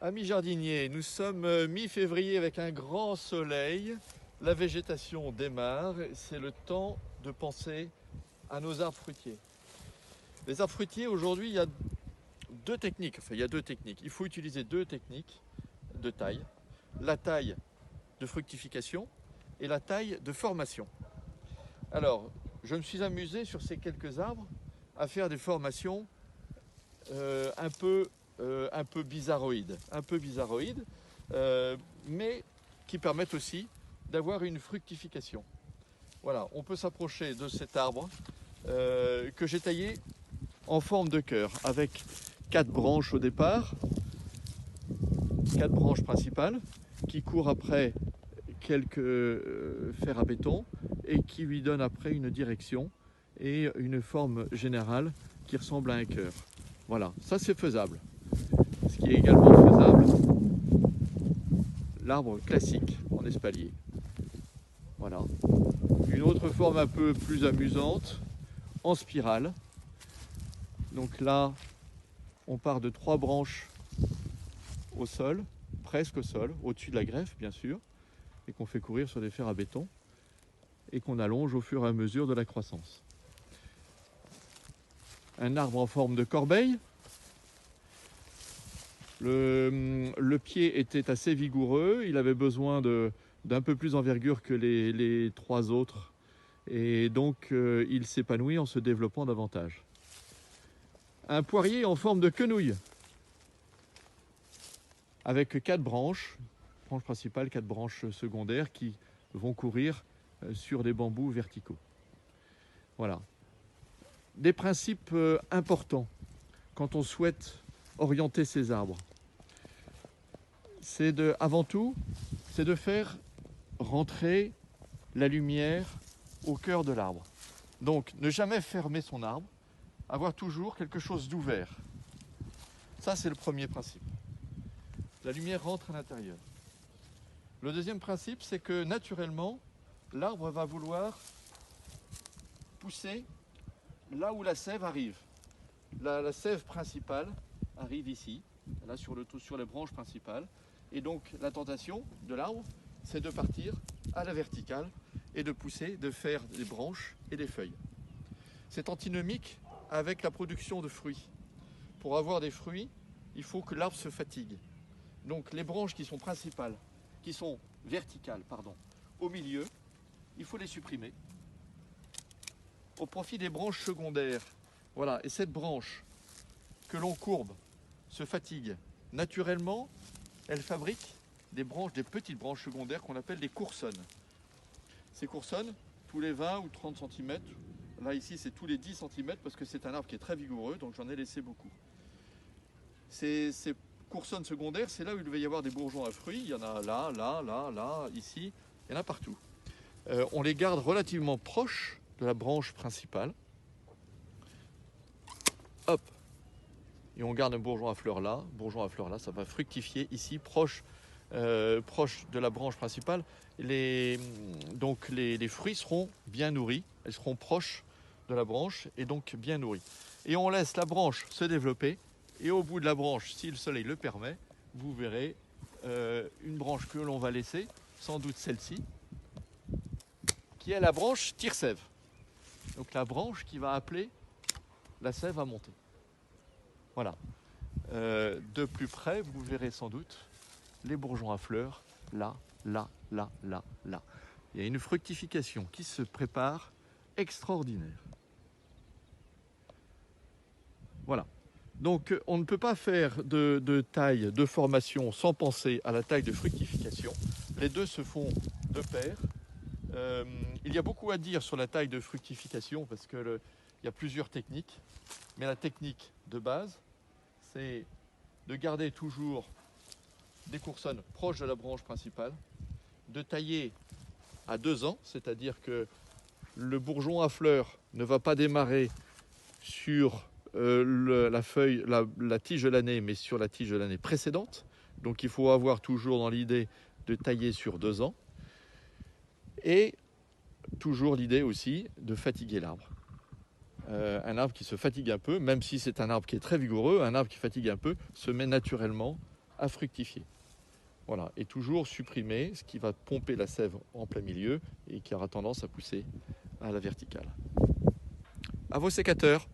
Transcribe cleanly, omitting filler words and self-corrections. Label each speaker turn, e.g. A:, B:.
A: Amis jardiniers, nous sommes mi-février avec un grand soleil. La végétation démarre. C'est le temps de penser à nos arbres fruitiers. Les arbres fruitiers, aujourd'hui, il y a deux techniques. Il faut utiliser deux techniques de taille. La taille de fructification et la taille de formation. Alors, je me suis amusé sur ces quelques arbres à faire des formations un peu bizarroïdes, mais qui permettent aussi d'avoir une fructification. Voilà, on peut s'approcher de cet arbre que j'ai taillé en forme de cœur, avec 4 branches au départ, 4 branches principales, qui courent après quelques fers à béton et qui lui donnent après une direction et une forme générale qui ressemble à un cœur. Voilà, ça c'est faisable. Ce qui est également faisable, l'arbre classique en espalier. Voilà. Une autre forme un peu plus amusante, en spirale. Donc là, on part de 3 branches au sol, presque au sol, au-dessus de la greffe bien sûr, et qu'on fait courir sur des fers à béton, et qu'on allonge au fur et à mesure de la croissance. Un arbre en forme de corbeille. Le pied était assez vigoureux, il avait besoin d'un peu plus d'envergure que les 3 autres, et donc il s'épanouit en se développant davantage. Un poirier en forme de quenouille, avec 4 branches principales, 4 branches secondaires qui vont courir sur des bambous verticaux. Voilà. Des principes importants quand on souhaite orienter ces arbres. Avant tout, c'est de faire rentrer la lumière au cœur de l'arbre. Donc, ne jamais fermer son arbre, avoir toujours quelque chose d'ouvert. Ça, c'est le premier principe. La lumière rentre à l'intérieur. Le deuxième principe, c'est que naturellement, l'arbre va vouloir pousser là où la sève arrive. La sève principale arrive ici, là sur les branches principales. Et donc la tentation de l'arbre, c'est de partir à la verticale et de pousser, de faire des branches et des feuilles. C'est antinomique avec la production de fruits. Pour avoir des fruits, il faut que l'arbre se fatigue. Donc les branches qui sont verticales, au milieu, il faut les supprimer au profit des branches secondaires. Voilà, et cette branche que l'on courbe se fatigue naturellement, elle fabrique des petites branches secondaires qu'on appelle des coursonnes. Ces coursonnes, tous les 20 ou 30 cm, là ici c'est tous les 10 cm parce que c'est un arbre qui est très vigoureux, donc j'en ai laissé beaucoup. Ces coursonnes secondaires, c'est là où il va y avoir des bourgeons à fruits, il y en a là, ici, il y en a partout. On les garde relativement proches de la branche principale. Hop, et on garde un bourgeon à fleurs là, ça va fructifier ici, proche de la branche principale. Donc les fruits seront bien nourris, elles seront proches de la branche et donc bien nourris. Et on laisse la branche se développer, et au bout de la branche, si le soleil le permet, vous verrez une branche que l'on va laisser, sans doute celle-ci, qui est la branche tire-sève. Donc la branche qui va appeler la sève à monter. Voilà. De plus près, vous verrez sans doute les bourgeons à fleurs, là. Il y a une fructification qui se prépare extraordinaire. Voilà. Donc on ne peut pas faire de taille de formation sans penser à la taille de fructification. Les deux se font de pair. Il y a beaucoup à dire sur la taille de fructification parce qu'il y a plusieurs techniques. Mais la technique de base, c'est de garder toujours des coursonnes proches de la branche principale, de tailler à 2 ans, c'est-à-dire que le bourgeon à fleurs ne va pas démarrer sur la tige de l'année, mais sur la tige de l'année précédente. Donc il faut avoir toujours dans l'idée de tailler sur 2 ans. Et toujours l'idée aussi de fatiguer l'arbre. Un arbre qui se fatigue un peu, même si c'est un arbre qui est très vigoureux, un arbre qui fatigue un peu se met naturellement à fructifier. Voilà, et toujours supprimer ce qui va pomper la sève en plein milieu et qui aura tendance à pousser à la verticale. À vos sécateurs.